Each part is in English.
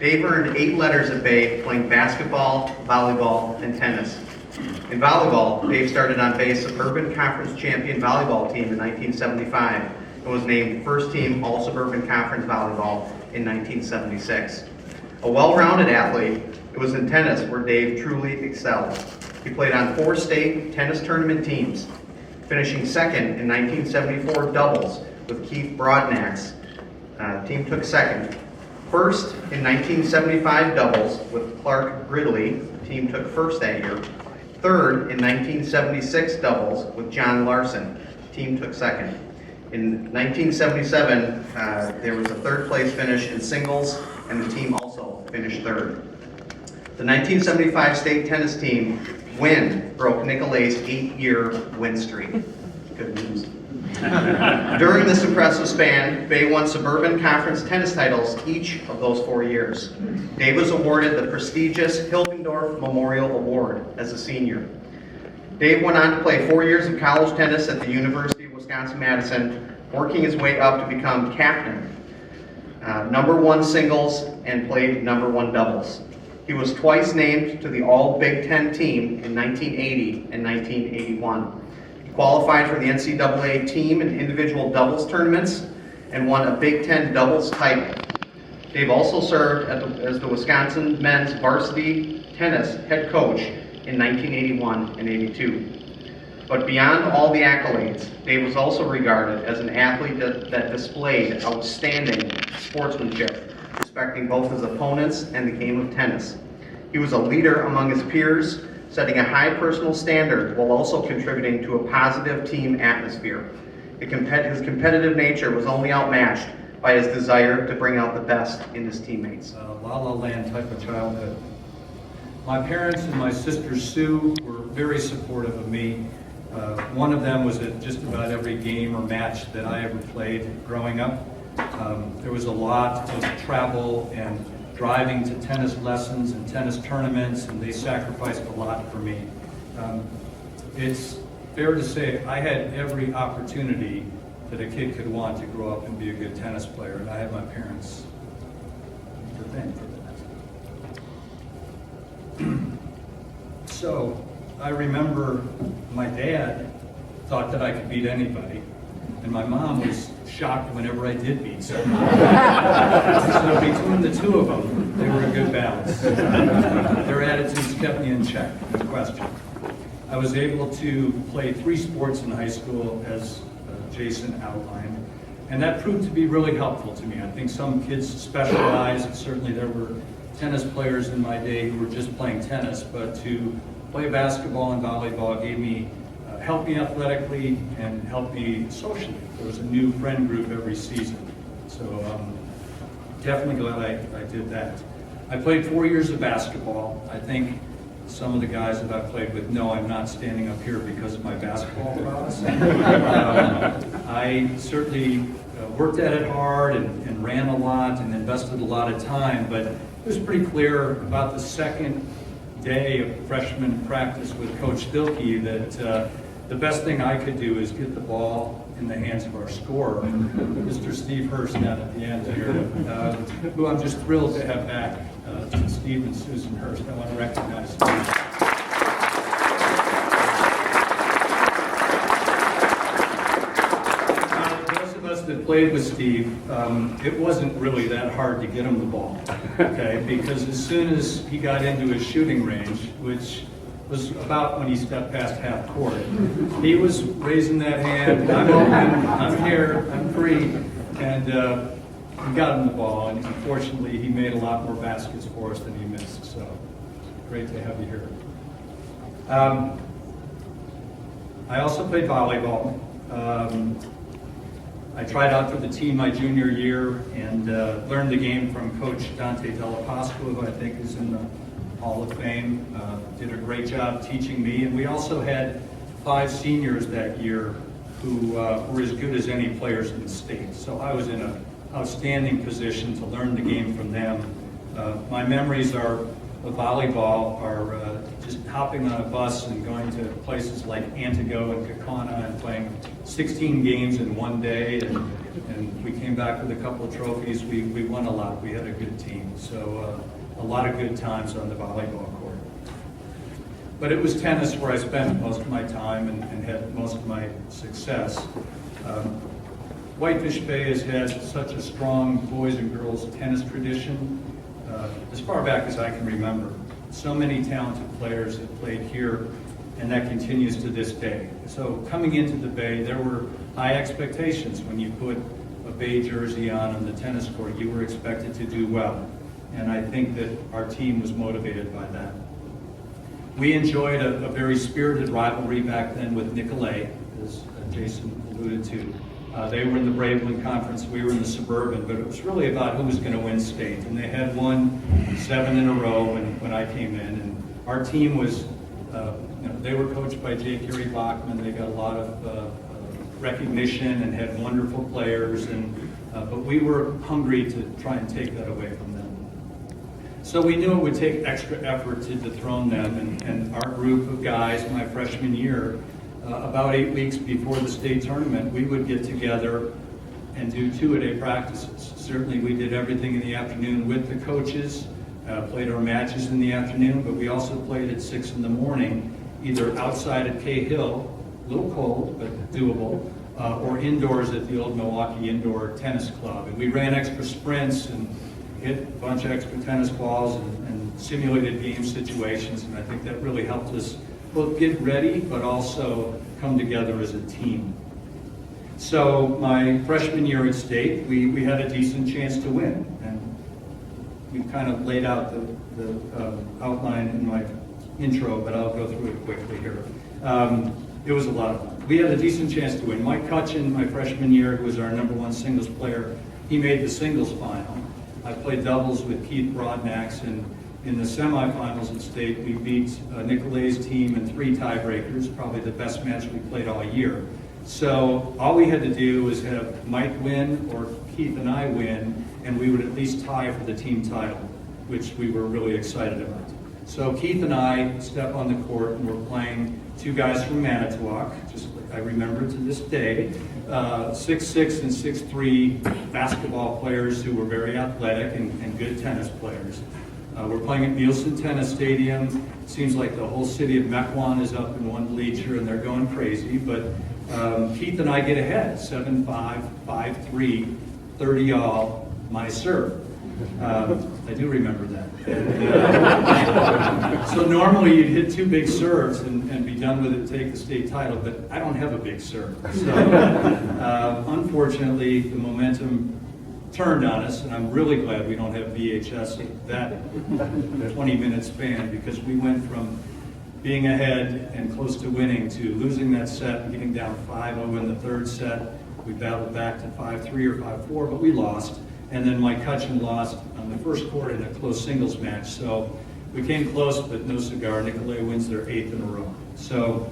Dave earned 8 letters at Bay playing basketball, volleyball, and tennis. In volleyball, Dave started on Bay's Suburban Conference champion volleyball team in 1975 and was named first team All-Suburban Conference volleyball in 1976. A well-rounded athlete, it was in tennis where Dave truly excelled. He played on 4 state tennis tournament teams, finishing second in 1974 doubles with Keith Broadnax. Team took second. First in 1975 doubles with Clark Gridley. The team took first that year. Third in 1976 doubles with John Larson. The team took second. In 1977, there was a third place finish in singles, and the team also finished third. The 1975 state tennis team win broke Nicolet's 8-year win streak. Good news. During this impressive span, Bay won Suburban Conference tennis titles each of those 4 years. Dave was awarded the prestigious Hilgendorf Memorial Award as a senior. Dave went on to play 4 years of college tennis at the University of Wisconsin-Madison, working his way up to become captain, #1 singles, and played #1 doubles. He was twice named to the All-Big Ten team in 1980 and 1981. He qualified for the NCAA team and individual doubles tournaments and won a Big Ten doubles title. Dave also served as the Wisconsin men's varsity tennis head coach in 1981 and 82. But beyond all the accolades, Dave was also regarded as an athlete that displayed outstanding sportsmanship, respecting both his opponents and the game of tennis. He was a leader among his peers, setting a high personal standard while also contributing to a positive team atmosphere. His competitive nature was only outmatched by his desire to bring out the best in his teammates. La La Land type of childhood. My parents and my sister Sue were very supportive of me. One of them was at just about every game or match that I ever played growing up. There was a lot of travel and driving to tennis lessons and tennis tournaments, and they sacrificed a lot for me. It's fair to say I had every opportunity that a kid could want to grow up and be a good tennis player, and I have my parents to thank for that. So I remember my dad thought that I could beat anybody, and my mom was shocked whenever I did beat someone. So between the two of them, they were a good balance. Their attitudes kept me in check, no question. I was able to play 3 sports in high school, as Jason outlined, and that proved to be really helpful to me. I think some kids specialize, and certainly there were tennis players in my day who were just playing tennis, but to play basketball and volleyball gave me helped me athletically and helped me socially. There was a new friend group every season. So definitely glad I did that. I played 4 years of basketball. I think some of the guys that I've played with know I'm not standing up here because of my basketball prowess. I certainly worked at it hard and ran a lot and invested a lot of time, but it was pretty clear about the second day of freshman practice with Coach Dilke that the best thing I could do is get the ball in the hands of our scorer, Mr. Steve Hurst down at the end here, who I'm just thrilled to have back, to Steve and Susan Hurst. I want to recognize Steve. That played with Steve, it wasn't really that hard to get him the ball, okay? Because as soon as he got into his shooting range, which was about when he stepped past half court, he was raising that hand, I'm open, I'm here, I'm free, and we got him the ball, and unfortunately he made a lot more baskets for us than he missed, so great to have you here. I also played volleyball. I tried out for the team my junior year and learned the game from Coach Dante Dellapasqua, who I think is in the Hall of Fame. Did a great job teaching me, and we also had 5 seniors that year who were as good as any players in the state. So I was in an outstanding position to learn the game from them. My memories of volleyball are just hopping on a bus and going to places like Antigo and Kaukauna and playing 16 games in one day, and we came back with a couple of trophies. We won a lot. We had a good team, so a lot of good times on the volleyball court. But it was tennis where I spent most of my time and had most of my success. Whitefish Bay has had such a strong boys and girls tennis tradition as far back as I can remember. So many talented players have played here, and that continues to this day. So coming into the Bay, there were high expectations. When you put a Bay jersey on the tennis court, you were expected to do well. And I think that our team was motivated by that. We enjoyed a very spirited rivalry back then with Nicolet, as Jason alluded to. They were in the Braveland Conference, we were in the Suburban, but it was really about who was going to win state. And they had won 7 in a row when I came in. And our team was, they were coached by J. Kerry Bachman. They got a lot of recognition and had wonderful players. But we were hungry to try and take that away from them. So we knew it would take extra effort to dethrone them. And our group of guys, my freshman year, about 8 weeks before the state tournament, we would get together and do 2-a-day practices. Certainly we did everything in the afternoon with the coaches, played our matches in the afternoon, but we also played at 6 in the morning, either outside at Cahill, a little cold, but doable, or indoors at the old Milwaukee Indoor Tennis Club. And we ran extra sprints and hit a bunch of extra tennis balls and simulated game situations, and I think that really helped us both get ready, but also come together as a team. So my freshman year at state, we had a decent chance to win, and we kind of laid out the outline in my intro, but I'll go through it quickly here. It was a lot of fun. We had a decent chance to win. Mike Kutchin, my freshman year, who was our #1 singles player, he made the singles final. I played doubles with Keith Broadnax, and in the semifinals at state, we beat Nicolet's team in 3 tiebreakers, probably the best match we played all year. So all we had to do was have Mike win or Keith and I win, and we would at least tie for the team title, which we were really excited about. So Keith and I step on the court, and we're playing 2 guys from Manitowoc, just like I remember to this day, 6'6" and 6'3" basketball players who were very athletic and good tennis players. We're playing at Nielsen Tennis Stadium. It seems like the whole city of Mequon is up in one bleacher and they're going crazy, but Keith and I get ahead, 7-5, 5-3, 30 all, my serve. I do remember that. So normally you'd hit 2 big serves and be done with it, take the state title, but I don't have a big serve. So unfortunately, the momentum turned on us, and I'm really glad we don't have VHS at that 20-minute span, because we went from being ahead and close to winning to losing that set and getting down 5-0 in the 3rd set. We battled back to 5-3 or 5-4, but we lost. And then Mike Kutchin lost on the first court in a close singles match. So we came close, but no cigar. Nicolet wins their 8th in a row. So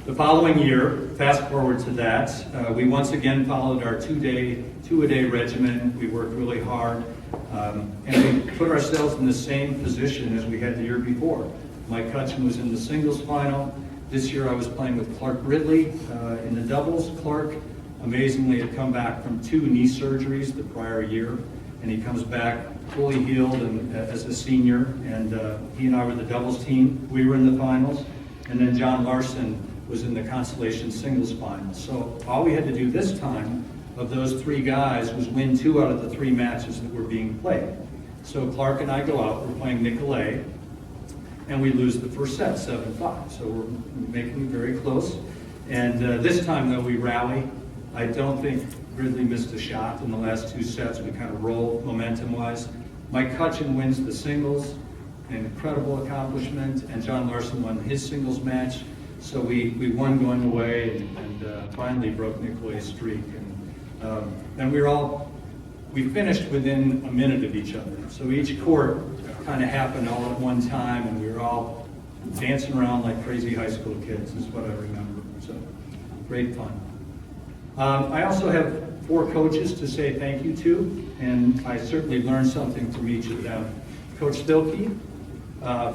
the following year, fast forward to that, we once again followed our 2-a-day regimen. We worked really hard, and we put ourselves in the same position as we had the year before. Mike Kutchin was in the singles final. This year I was playing with Clark Gridley in the doubles. Clark amazingly had come back from 2 knee surgeries the prior year, and he comes back fully healed and as a senior, and he and I were the doubles team. We were in the finals, and then John Larson was in the consolation singles final. So all we had to do this time of those 3 guys was win 2 out of the 3 matches that were being played. So Clark and I go out, we're playing Nicolet, and we lose the first set, 7-5. So we're making it very close. And this time, though, we rally. I don't think Gridley missed a shot in the last 2 sets. We kind of rolled momentum-wise. Mike Kutchin wins the singles, an incredible accomplishment, and John Larson won his singles match. So we won going away and finally broke Nicolet's streak. And we finished within a minute of each other. So each court kind of happened all at one time, and we were all dancing around like crazy high school kids, is what I remember. So great fun. I also have 4 coaches to say thank you to, and I certainly learned something from each of them. Coach Stilke,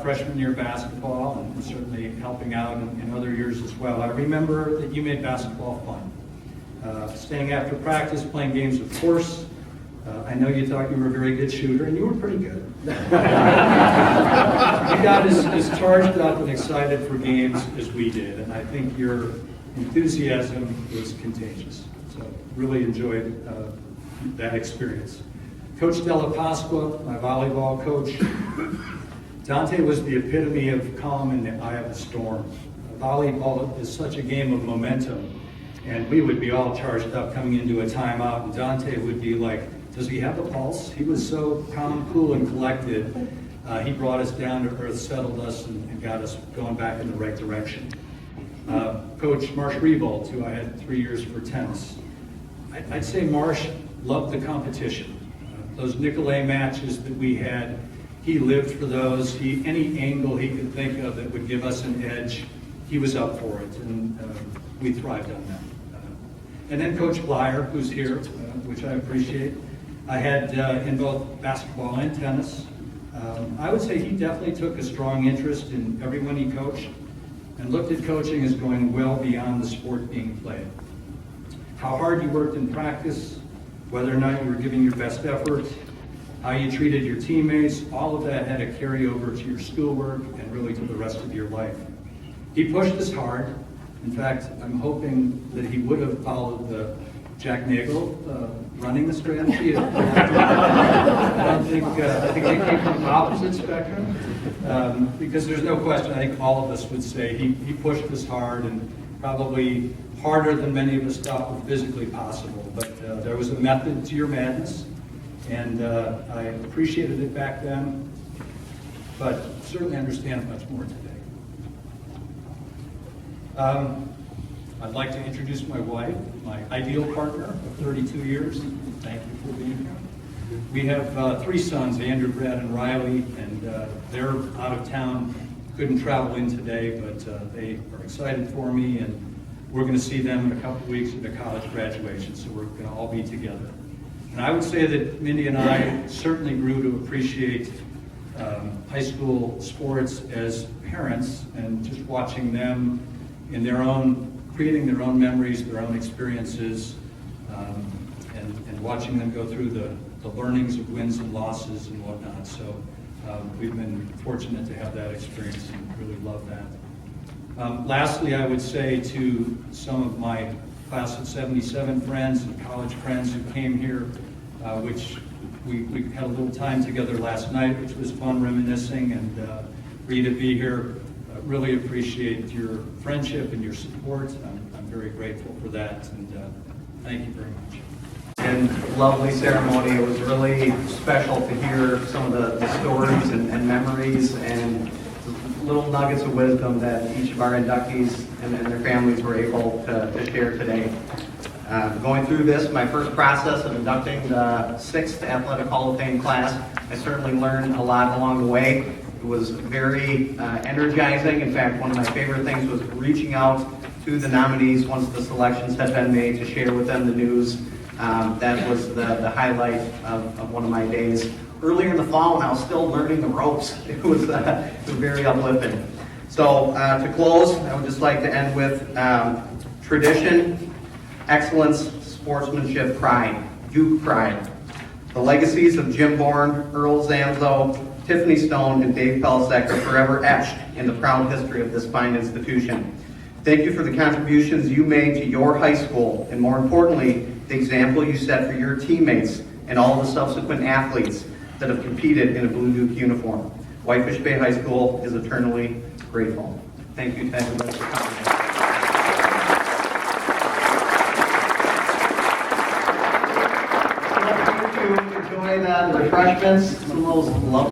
freshman year basketball and certainly helping out in other years as well. I remember that you made basketball fun. Staying after practice, playing games of course. I know you thought you were a very good shooter, and you were pretty good. You got as charged up and excited for games as we did, and I think your enthusiasm was contagious. So really enjoyed that experience. Coach Della Pasqua, my volleyball coach, Dante was the epitome of calm in the eye of the storm. Volleyball is such a game of momentum, and we would be all charged up coming into a timeout, and Dante would be like, does he have a pulse? He was so calm, cool, and collected. He brought us down to earth, settled us, and got us going back in the right direction. Coach Marsh Revolt, who I had 3 years for tennis. I'd say Marsh loved the competition. Those Nicolet matches that we had, he lived for those. Any angle he could think of that would give us an edge, he was up for it, and we thrived on that. And then Coach Blyer, who's here, which I appreciate. I had in both basketball and tennis. I would say he definitely took a strong interest in everyone he coached and looked at coaching as going well beyond the sport being played. How hard you worked in practice, whether or not you were giving your best effort, how you treated your teammates, all of that had to carry over to your schoolwork and really to the rest of your life. He pushed us hard. In fact, I'm hoping that he would have followed the Jack Nagel running the strategy. I think they came from the opposite spectrum, because there's no question, I think all of us would say he pushed us hard, and probably harder than many of us thought were physically possible. But there was a method to your madness, and I appreciated it back then, but certainly understand it much more today. I'd like to introduce my wife, my ideal partner of 32 years. Thank you for being here. We have 3 sons, Andrew, Brad, and Riley, and they're out of town, couldn't travel in today, but they are excited for me, and we're going to see them in a couple of weeks at the college graduation, so we're going to all be together. And I would say that Mindy and I certainly grew to appreciate high school sports as parents, and just watching them in their own, creating their own memories, their own experiences, and watching them go through the learnings of wins and losses and whatnot. So we've been fortunate to have that experience and really love that. Lastly, I would say to some of my class of 77 friends and college friends who came here, which we had a little time together last night, which was fun reminiscing, and for you to be here, really appreciate your friendship and your support. I'm very grateful for that, and thank you very much. And lovely ceremony. It was really special to hear some of the stories and memories and little nuggets of wisdom that each of our inductees and their families were able to share today. Going through this, my first process of inducting the 6th Athletic Hall of Fame class, I certainly learned a lot along the way. It was very energizing. In fact, one of my favorite things was reaching out to the nominees once the selections had been made to share with them the news. That was the highlight of one of my days. Earlier in the fall, when I was still learning the ropes, it was very uplifting. So to close, I would just like to end with tradition, excellence, sportsmanship, pride, Duke pride. The legacies of Jim Bourne, Earl Zamzo, Tiffany Stone, and Dave Pelisek are forever etched in the proud history of this fine institution. Thank you for the contributions you made to your high school, and more importantly, the example you set for your teammates and all the subsequent athletes that have competed in a Blue Duke uniform. Whitefish Bay High School is eternally grateful. Thank you to everybody for coming. Enjoy the refreshments. Some of those lovely